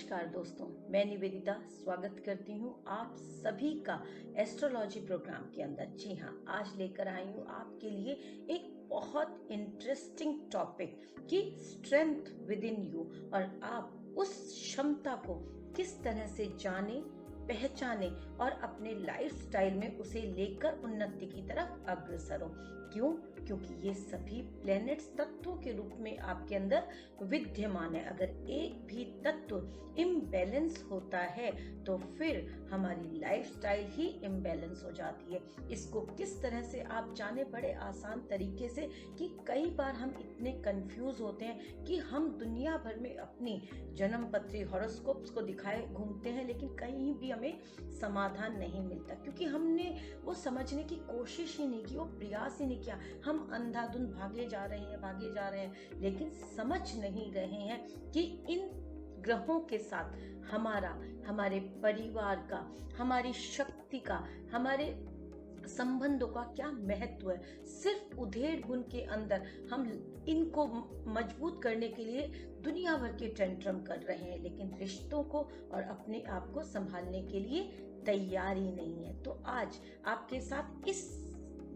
नमस्कार दोस्तों, मैं निवेदिता स्वागत करती हूँ आप सभी का एस्ट्रोलॉजी प्रोग्राम के अंदर। जी हाँ, आज लेकर आई हूँ आपके लिए एक बहुत इंटरेस्टिंग टॉपिक कि स्ट्रेंथ विद इन यू, और आप उस क्षमता को किस तरह से जाने, पहचाने और अपने लाइफस्टाइल में उसे लेकर उन्नति की तरफ अग्रसर हो। क्यों? क्योंकि ये सभी प्लैनेट्स तत्वों के रूप में आपके अंदर विद्यमान है। अगर एक भी तत्व इम्बैलेंस होता है तो फिर हमारी लाइफस्टाइल ही इम्बैलेंस हो जाती है। इसको किस तरह से आप जाने बड़े आसान तरीके से कि कई बार हम इतने कंफ्यूज होते हैं कि हम दुनिया भर में अपनी जन्म पत्री हॉरोस्कोप्स को दिखाए घूमते हैं, लेकिन कहीं भी हमें समाधान नहीं मिलता, क्योंकि हमने वो समझने की कोशिश ही नहीं की, वो प्रयास ही नहीं किया। हम अंधाधुंध भागे जा रहे हैं, लेकिन समझ नहीं रहे हैं कि इन ग्रहों के साथ हमारे परिवार का, हमारी शक्ति का, हमारे संबंधों का क्या महत्व है। सिर्फ उधेड़ बुन के अंदर हम इनको मजबूत करने के लिए दुनिया भर के टेंट्रम कर रहे हैं, लेकिन रिश्तों को और अपने आप को संभालने के लिए तैयार ही नहीं है। तो आज आपके साथ इस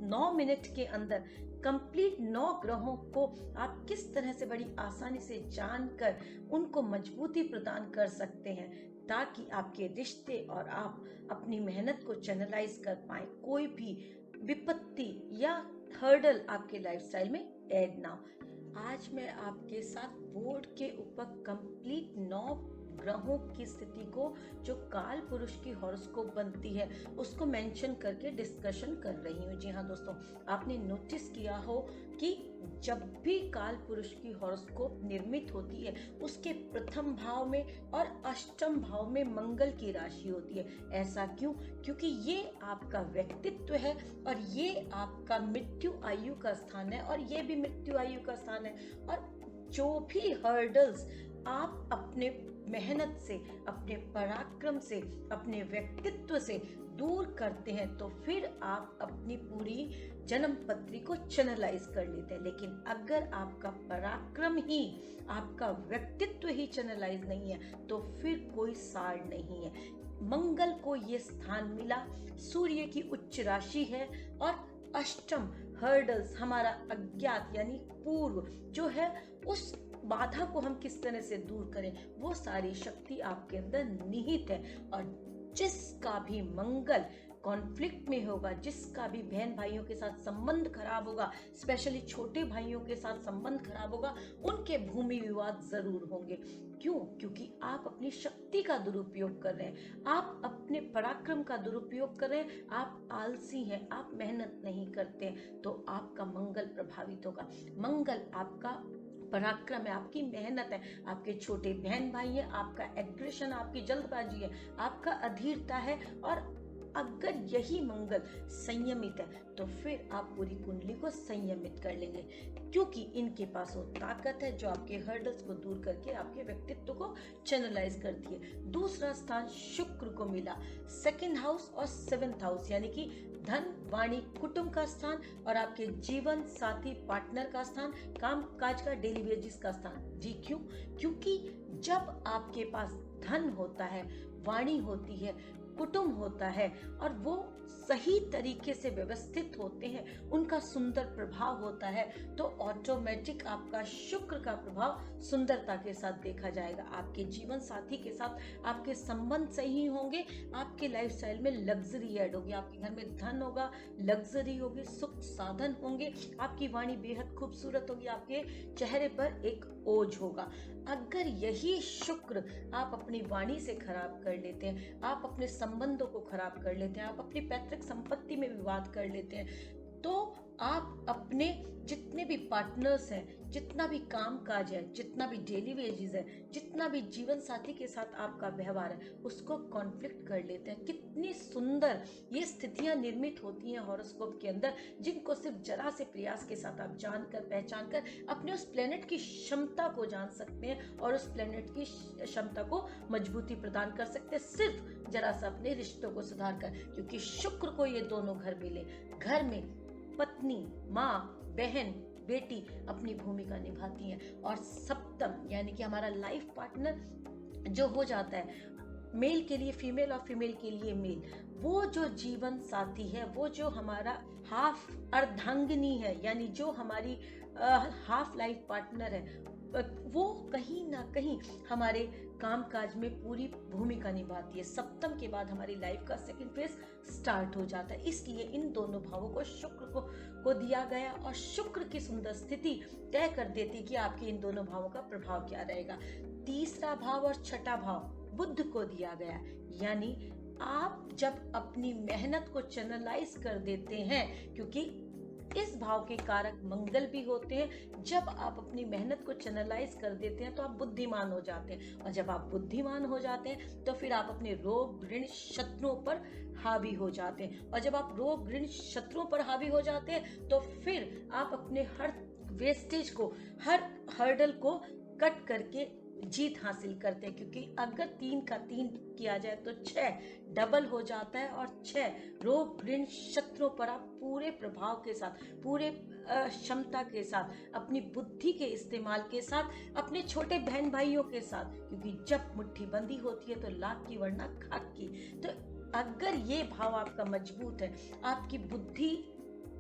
9 मिनट के अंदर कंप्लीट 9 ग्रहों को आप किस तरह से बड़ी आसानी से जानकर उनको मजबूती प्रदान कर सकते हैं, ताकि आपके रिश्ते और आप अपनी मेहनत को चैनलाइज कर पाए, कोई भी विपत्ति या हर्डल आपके लाइफस्टाइल में ऐड ना हो। आज मैं आपके साथ बोर्ड के ऊपर कंप्लीट 9 ग्रहों की स्थिति को, जो काल पुरुष की हॉरोस्कोप बनती है, उसको मेंशन करके डिस्कशन कर रही हूँ। जी हाँ दोस्तों, आपने नोटिस किया हो कि जब भी काल पुरुष की हॉरोस्कोप निर्मित होती है, उसके प्रथम भाव में और अष्टम भाव में मंगल की राशि होती है। ऐसा क्यों? क्योंकि ये आपका व्यक्तित्व है और ये आपका मृत्यु आयु का स्थान है, और ये भी मृत्यु आयु का स्थान है। और जो भी हर्डल्स आप अपने मेहनत से, अपने पराक्रम से, अपने व्यक्तित्व से दूर करते हैं, तो फिर आप अपनी पूरी जन्म पत्री को चैनलाइज कर लेते हैं। लेकिन अगर आपका पराक्रम ही, आपका व्यक्तित्व ही चैनलाइज नहीं है, तो फिर कोई सार नहीं है। मंगल को ये स्थान मिला, सूर्य की उच्च राशि है, और अष्टम हर्डल्स, हमारा अज्ञात यानी पूर्व जो है, उस बाधा को हम किस तरह से दूर करें, वो सारी शक्ति आपके अंदर निहित है। और जिसका भी मंगल कॉन्फ्लिक्ट में होगा, जिसका भी बहन भाइयों के साथ संबंध खराब होगा, स्पेशली छोटे भाइयों के साथ संबंध खराब होगा, उनके भूमि विवाद जरूर होंगे। क्यों? क्योंकि आप अपनी शक्ति का दुरुपयोग कर रहे हैं, आप अपने पराक्रम का दुरुपयोग कर रहे हैं, आप आलसी हैं, आप मेहनत नहीं करते हैं, तो आपका मंगल प्रभावित होगा। मंगल आपका पराक्रम है, आपकी मेहनत है, आपके छोटे बहन भाई है, आपका एग्रेशन, आपकी जल्दबाजी है, आपका अधीरता है। और अगर यही मंगल संयमित है, तो फिर आप पूरी कुंडली को संयमित कर लेंगे, क्योंकि इनके पास वो ताकत है जो आपके हर्डल्स को दूर करके आपके व्यक्तित्व को चैनलाइज करती है। दूसरा स्थान शुक्र को मिला, 2nd हाउस और 7th हाउस, यानी कि धन, वाणी, कुटुंब का स्थान, और आपके जीवन साथी पार्टनर का स्थान, काम काज का, डेली वेजेस का स्थान। जी क्यों? क्योंकि जब आपके पास धन होता है, वाणी होती है, कुटुंब होता है, और वो सही तरीके से व्यवस्थित होते हैं, उनका सुंदर प्रभाव होता है, तो ऑटोमेटिक आपका शुक्र का प्रभाव सुंदरता के साथ देखा जाएगा। आपके जीवन साथी के साथ आपके संबंध सही होंगे, आपके लाइफस्टाइल में लग्जरी ऐड होगी, आपके घर में धन होगा, लग्जरी होगी, सुख साधन होंगे, आपकी वाणी बेहद खूबसूरत होगी, आपके चेहरे पर एक ओज होगा। अगर यही शुक्र आप अपनी वाणी से खराब कर लेते हैं, आप अपने संबंधों को खराब कर लेते हैं, आप अपनी पैतृक संपत्ति में विवाद कर लेते हैं, तो आप अपने जितने भी पार्टनर्स हैं, जितना भी काम काज है, जितना भी डेली वेजेस है, जितना भी जीवन साथी के साथ आपका व्यवहार है, उसको कॉन्फ्लिक्ट कर लेते हैं। कितनी सुंदर ये स्थितियां निर्मित होती हैं हॉरोस्कोप के अंदर, जिनको सिर्फ जरा से प्रयास के साथ आप जानकर, पहचान कर अपने उस प्लेनेट की क्षमता को जान सकते हैं, और उस प्लेनेट की क्षमता को मजबूती प्रदान कर सकते हैं, सिर्फ जरा सा अपने रिश्तों को सुधार कर। क्योंकि शुक्र को ये दोनों घर मिले, घर में पत्नी, माँ, बहन, बेटी अपनी भूमिका निभाती हैं, और सप्तम यानी कि हमारा लाइफ पार्टनर जो हो जाता है, मेल के लिए फीमेल और फीमेल के लिए मेल, वो जो जीवन साथी है, वो जो हमारा हाफ अर्धांगिनी है, यानी जो हमारी हाफ लाइफ पार्टनर है, वो कहीं ना कहीं हमारे कामकाज में पूरी भूमिका निभाती है। सप्तम के बाद हमारी लाइफ का सेकंड फेज स्टार्ट हो जाता है। इसलिए इन दोनों भावों को शुक्र को दिया गया, और शुक्र की सुंदर स्थिति तय कर देती है कि आपके इन दोनों भावों का प्रभाव क्या रहेगा। तीसरा भाव और छठा भाव बुध को दिया गया, यानी आप जब अपनी मेहनत को चैनलाइज कर देते हैं, क्योंकि इस भाव के कारक मंगल भी होते हैं, जब आप अपनी मेहनत को चैनलाइज कर देते हैं तो आप बुद्धिमान हो जाते हैं, और जब आप बुद्धिमान हो जाते हैं तो फिर आप अपने रोग ऋण शत्रुओं पर हावी हो जाते हैं, और जब आप रोग ऋण शत्रुओं पर हावी हो जाते हैं तो फिर आप अपने हर वेस्टेज को, हर हर्डल को कट करके जीत हासिल करते हैं। क्योंकि अगर 3 का 3 किया जाए तो 6 डबल हो जाता है, और 6 रोग ऋण शत्रुओं पर आप पूरे प्रभाव के साथ, पूरे क्षमता के साथ, अपनी बुद्धि के इस्तेमाल के साथ, अपने छोटे बहन भाइयों के साथ, क्योंकि जब मुट्ठी बंदी होती है तो लाख की वरना खाक की। तो अगर ये भाव आपका मजबूत है, आपकी बुद्धि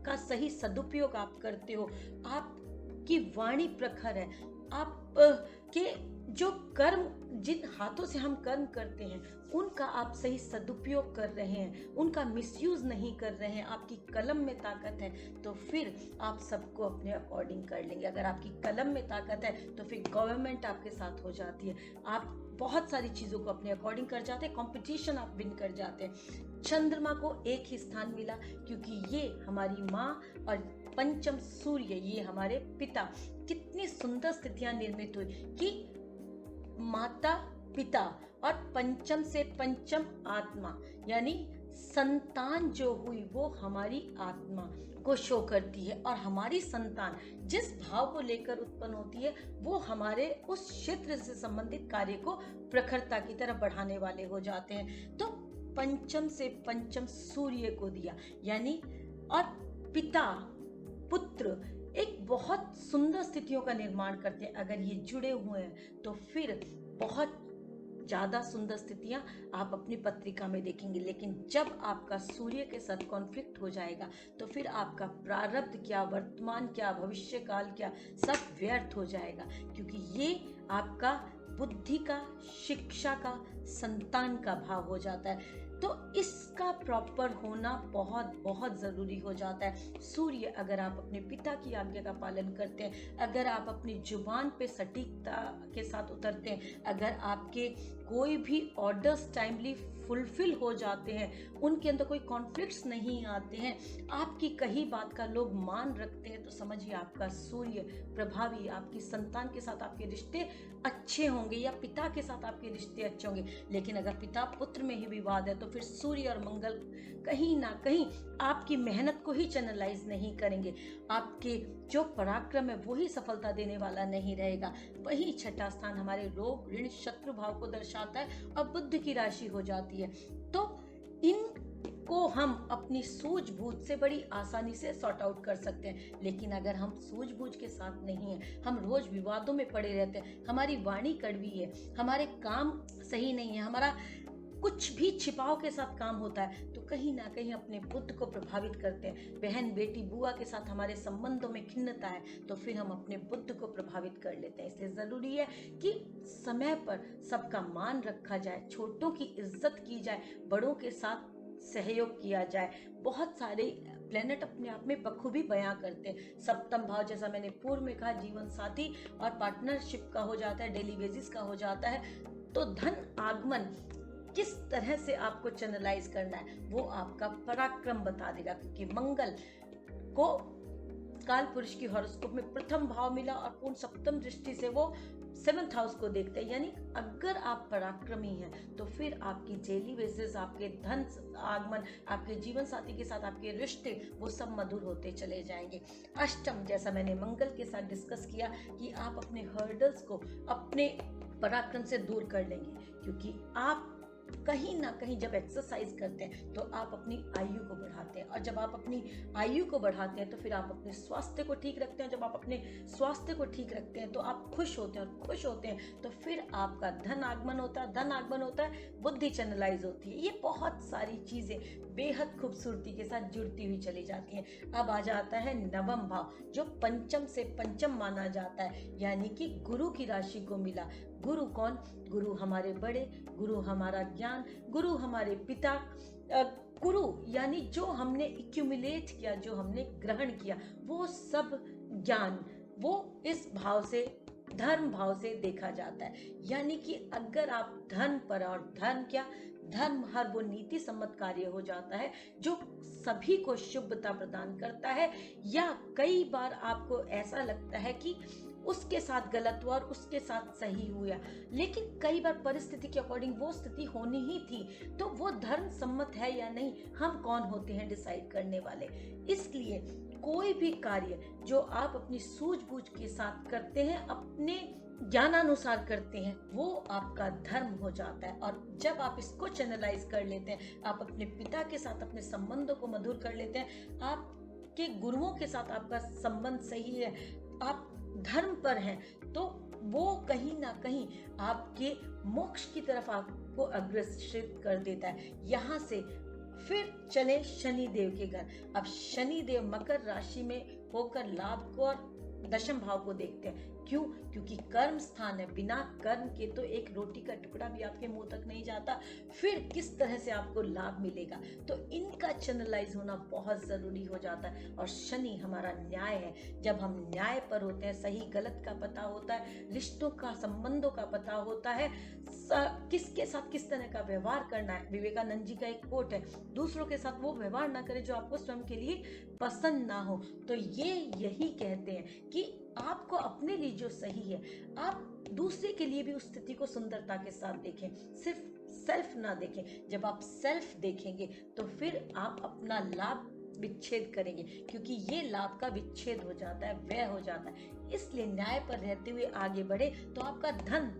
का सही सदुपयोग आप करते हो, आपकी वाणी प्रखर है, आप के जो कर्म, जिन हाथों से हम कर्म करते हैं उनका आप सही सदुपयोग कर रहे हैं, उनका मिसयूज नहीं कर रहे हैं, आपकी कलम में ताकत है, तो फिर आप सबको अपने अकॉर्डिंग कर लेंगे। अगर आपकी कलम में ताकत है तो फिर गवर्नमेंट आपके साथ हो जाती है, आप बहुत सारी चीज़ों को अपने अकॉर्डिंग कर जाते हैं, कंपटीशन आप विन कर जाते हैं। चंद्रमा को एक ही स्थान मिला क्योंकि ये हमारी माँ, और पंचम सूर्य ये हमारे पिता। कितनी सुंदर स्थितियां निर्मित हुई कि माता पिता और पंचम से पंचम आत्मा, यानी संतान जो हुई वो हमारी आत्मा को शो करती है, और हमारी संतान जिस भाव को लेकर उत्पन्न होती है वो हमारे उस क्षेत्र से संबंधित कार्य को प्रखरता की तरफ बढ़ाने वाले हो जाते हैं। तो पंचम से पंचम सूर्य को दिया, यानी और पिता पुत्र एक बहुत सुंदर स्थितियों का निर्माण करते हैं। अगर ये जुड़े हुए हैं तो फिर बहुत ज़्यादा सुंदर स्थितियां आप अपनी पत्रिका में देखेंगे। लेकिन जब आपका सूर्य के साथ कॉन्फ्लिक्ट हो जाएगा तो फिर आपका प्रारब्ध क्या, वर्तमान क्या, भविष्य काल क्या, सब व्यर्थ हो जाएगा, क्योंकि ये आपका बुद्धि का, शिक्षा का, संतान का भाव हो जाता है। तो इसका प्रॉपर होना बहुत बहुत ज़रूरी हो जाता है। सूर्य, अगर आप अपने पिता की आज्ञा का पालन करते हैं, अगर आप अपनी जुबान पे सटीकता के साथ उतरते हैं, अगर आपके कोई भी ऑर्डर्स टाइमली फुलफिल हो जाते हैं, उनके अंदर कोई कॉन्फ्लिक्ट्स नहीं आते हैं, आपकी कही बात का लोग मान रखते हैं, तो समझिए आपका सूर्य प्रभावी, आपकी संतान के साथ आपके रिश्ते अच्छे होंगे, या पिता के साथ आपके रिश्ते अच्छे होंगे। लेकिन अगर पिता पुत्र में ही विवाद है तो फिर सूर्य और मंगल कहीं ना कहीं आपकी मेहनत को ही चैनलाइज नहीं करेंगे, आपके जो पराक्रम है वही सफलता देने वाला नहीं रहेगा। वही छठा स्थान हमारे रोग ऋण शत्रु भाव को दर्शाता है, और बुध की राशि हो जाती है। तो इनको हम अपनी सूझबूझ से बड़ी आसानी से सॉर्ट आउट कर सकते हैं। लेकिन अगर हम सूझबूझ के साथ नहीं हैं, हम रोज विवादों में पड़े रहते हैं, हमारी वाणी कड़वी है, हमारे काम सही नहीं है, हमारा कुछ भी छिपाव के साथ काम होता है, तो कहीं ना कहीं अपने बुद्ध को प्रभावित करते हैं। बहन बेटी बुआ के साथ हमारे संबंधों में खिन्नता है तो फिर हम अपने बुद्ध को प्रभावित कर लेते हैं। इसलिए ज़रूरी है कि समय पर सबका मान रखा जाए, छोटों की इज्जत की जाए, बड़ों के साथ सहयोग किया जाए। बहुत सारे प्लेनेट अपने आप में बखूबी बयां करते हैं। सप्तम भाव, जैसा मैंने पूर्व में कहा, जीवन साथी और पार्टनरशिप का हो जाता है, डेली बेसिस का हो जाता है। तो धन आगमन किस तरह से आपको चैनलाइज करना है वो आपका पराक्रम बता देगा, क्योंकि मंगल को काल पुरुष की हॉरोस्कोप में प्रथम भाव मिला और पूर्ण सप्तम दृष्टि से वो 7th हाउस को देखते हैं। यानी अगर आप पराक्रमी हैं तो फिर आपकी डेली बेसिस, आपके धन आगमन, आपके जीवन साथी के साथ आपके रिश्ते वो सब मधुर होते चले जाएंगे। अष्टम, जैसा मैंने मंगल के साथ डिस्कस किया कि आप अपने हर्डल्स को अपने पराक्रम से दूर कर लेंगे, क्योंकि आप कहीं ना कहीं जब एक्सरसाइज करते हैं तो आप अपनी आयु को बढ़ाते हैं, और जब आप अपनी आयु को बढ़ाते हैं तो फिर आप अपने स्वास्थ्य को ठीक रखते हैं। जब आप अपने स्वास्थ्य को ठीक रखते हैं तो आप खुश होते हैं, और खुश होते हैं तो फिर आपका धन आगमन होता है, धन आगमन होता है, बुद्धि चैनलाइज होती है। ये बहुत सारी चीजें बेहद खूबसूरती के साथ जुड़ती हुई चली जाती हैं। अब आ जाता है नवम भाव, जो पंचम से पंचम माना जाता है, यानी कि गुरु की राशि को मिला। गुरु कौन? गुरु हमारे बड़े, गुरु हमारा ज्ञान, गुरु हमारे पिता। गुरु यानी जो हमने एक्यूमुलेट किया, जो हमने ग्रहण किया, वो सब ज्ञान वो इस भाव से, धर्म भाव से देखा जाता है। यानी कि अगर आप धन पर, और धर्म क्या, धर्म हर वो नीति सम्मत कार्य हो जाता है जो सभी को शुभता प्रदान करता है, या कई बार आपको ऐसा लगता है कि उसके साथ गलत हुआ और उसके साथ सही हुआ, लेकिन कई बार परिस्थिति के अकॉर्डिंग वो स्थिति होनी ही थी, तो वो धर्म सम्मत है या नहीं, हम कौन होते हैं डिसाइड करने वाले। इसलिए कोई भी कार्य जो आप अपनी सूझबूझ के साथ करते हैं, अपने ज्ञानानुसार करते हैं, वो आपका धर्म हो जाता है। और जब आप इसको चैनलाइज कर लेते हैं, आप अपने पिता के साथ अपने संबंधों को मधुर कर लेते हैं, आपके गुरुओं के साथ आपका संबंध सही है, आप धर्म पर हैं, तो वो कहीं ना कहीं आपके मोक्ष की तरफ आपको अग्रसरित कर देता है। यहाँ से फिर चले शनि देव के घर। अब शनि देव मकर राशि में होकर लाभ को और दशम भाव को देखते हैं। क्यों? क्योंकि कर्म स्थान है, बिना कर्म के तो एक रोटी का टुकड़ा भी आपके मुंह तक नहीं जाता, फिर किस तरह से आपको लाभ मिलेगा। तो इनका चैनलाइज होना बहुत जरूरी हो जाता है। और शनि हमारा न्याय है, जब हम न्याय पर होते हैं, सही गलत का पता होता है, रिश्तों का, संबंधों का पता होता है, किसके साथ किस तरह का व्यवहार करना है। विवेकानंद जी का एक कोट है, दूसरों के साथ वो व्यवहार ना करें जो आपको स्वयं के लिए पसंद ना हो। तो ये यही कहते हैं कि आपको अपने लिए जो सही है, आप दूसरे के लिए भी उस स्थिति को सुंदरता के साथ देखें, सिर्फ सेल्फ ना देखें। जब आप सेल्फ देखेंगे तो फिर आप अपना लाभ विच्छेद करेंगे, क्योंकि ये लाभ का विच्छेद हो जाता है, व्यय हो जाता है। इसलिए न्याय पर रहते हुए आगे बढ़े तो आपका धन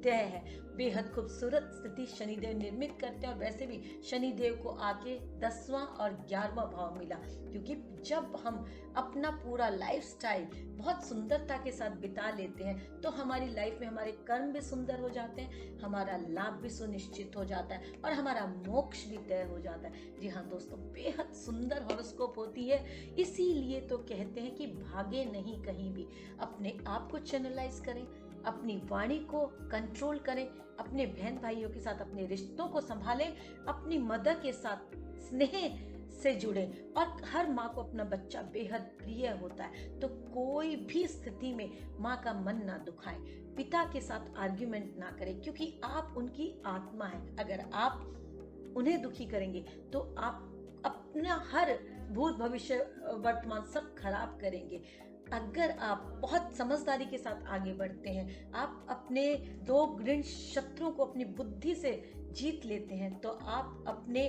तय है। बेहद खूबसूरत स्थिति शनिदेव निर्मित करते हैं, और वैसे भी शनिदेव को आके 10वां और 11वां भाव मिला, क्योंकि जब हम अपना पूरा लाइफस्टाइल बहुत सुंदरता के साथ बिता लेते हैं तो हमारी लाइफ में हमारे कर्म भी सुंदर हो जाते हैं, हमारा लाभ भी सुनिश्चित हो जाता है, और हमारा मोक्ष भी तय हो जाता है। जी हाँ दोस्तों, बेहद सुंदर हॉरोस्कोप होती है। इसीलिए तो कहते हैं कि भागे नहीं कहीं भी, अपने आप को चैनलाइज करें, अपनी वाणी को कंट्रोल करें, अपने बहन भाइयों के साथ अपने रिश्तों को संभालें, अपनी मदर के साथ स्नेह से जुड़े। और हर माँ को अपना बच्चा बेहद प्रिय होता है, तो कोई भी स्थिति में माँ का मन ना दुखाए, पिता के साथ आर्ग्यूमेंट ना करें, क्योंकि आप उनकी आत्मा है। अगर आप उन्हें दुखी करेंगे तो आप अपना हर भूत भविष्य वर्तमान सब खराब करेंगे। अगर आप बहुत समझदारी के साथ आगे बढ़ते हैं, आप अपने दो ऋण शत्रुओं को अपनी बुद्धि से जीत लेते हैं, तो आप अपने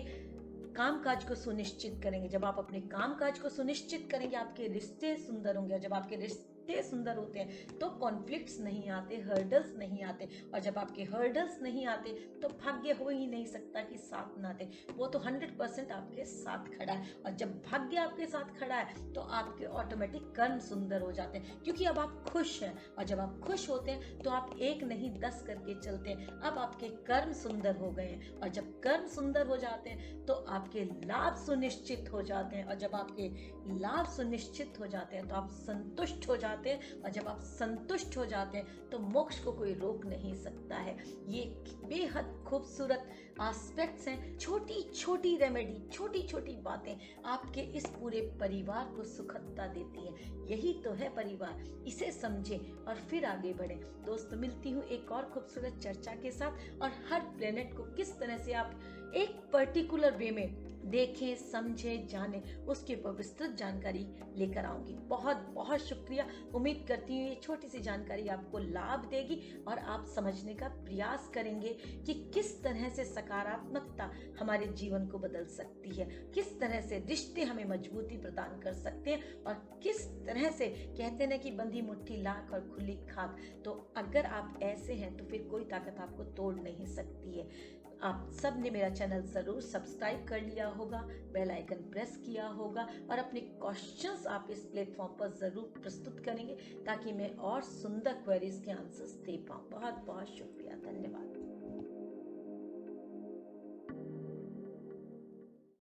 कामकाज को सुनिश्चित करेंगे। जब आप अपने कामकाज को सुनिश्चित करेंगे, आपके रिश्ते सुंदर होंगे, और जब आपके रिश्ते सुंदर होते हैं तो कॉन्फ्लिक्ट्स नहीं आते, हर्डल्स नहीं आते, और जब आपके हर्डल्स नहीं आते तो भाग्य हो ही नहीं सकता कि साथ ना दे। वो तो 100% आपके साथ खड़ा है, और जब भाग्य आपके साथ खड़ा है तो आपके ऑटोमेटिक कर्म सुंदर हो जाते हैं, क्योंकि अब आप खुश हैं, और जब आप खुश होते हैं तो आप 1 नहीं 10 करके चलते हैं। अब आपके कर्म सुंदर हो गए हैं, और जब कर्म सुंदर हो जाते हैं तो आपके लाभ सुनिश्चित हो जाते हैं, और जब आपके लाभ सुनिश्चित हो जाते हैं तो आप संतुष्ट हो जाते हैं, और जब आप संतुष्ट हो जाते हैं तो मोक्ष को कोई रोक नहीं सकता है। ये बेहद खूबसूरत एस्पेक्ट्स हैं, छोटी छोटी रेमेडी, छोटी छोटी बातें आपके इस पूरे परिवार को सुखदता देती हैं। यही तो है परिवार, इसे समझें और फिर आगे बढ़ें। दोस्तों, मिलती हूँ एक और खूबसूरत चर्चा के साथ, और हर प्लेनेट को किस तरह से आप एक पर्टिकुलर वे में देखें, समझें, जानें, उसके ऊपर विस्तृत जानकारी लेकर आऊंगी। बहुत बहुत शुक्रिया। उम्मीद करती हूँ ये छोटी सी जानकारी आपको लाभ देगी, और आप समझने का प्रयास करेंगे कि किस तरह से सकारात्मकता हमारे जीवन को बदल सकती है, किस तरह से रिश्ते हमें मजबूती प्रदान कर सकते हैं, और किस तरह से कहते हैं कि बंधी मुट्ठी लाख और खुली खाक। तो अगर आप ऐसे हैं तो फिर कोई ताकत आपको तोड़ नहीं सकती है। आप सब ने मेरा चैनल ज़रूर सब्सक्राइब कर लिया होगा, बेल आइकन प्रेस किया होगा और अपने क्वेश्चंस आप इस प्लेटफॉर्म पर ज़रूर प्रस्तुत करेंगे ताकि मैं और सुंदर क्वेरीज के आंसर्स दे पाऊँ। बहुत बहुत शुक्रिया, धन्यवाद।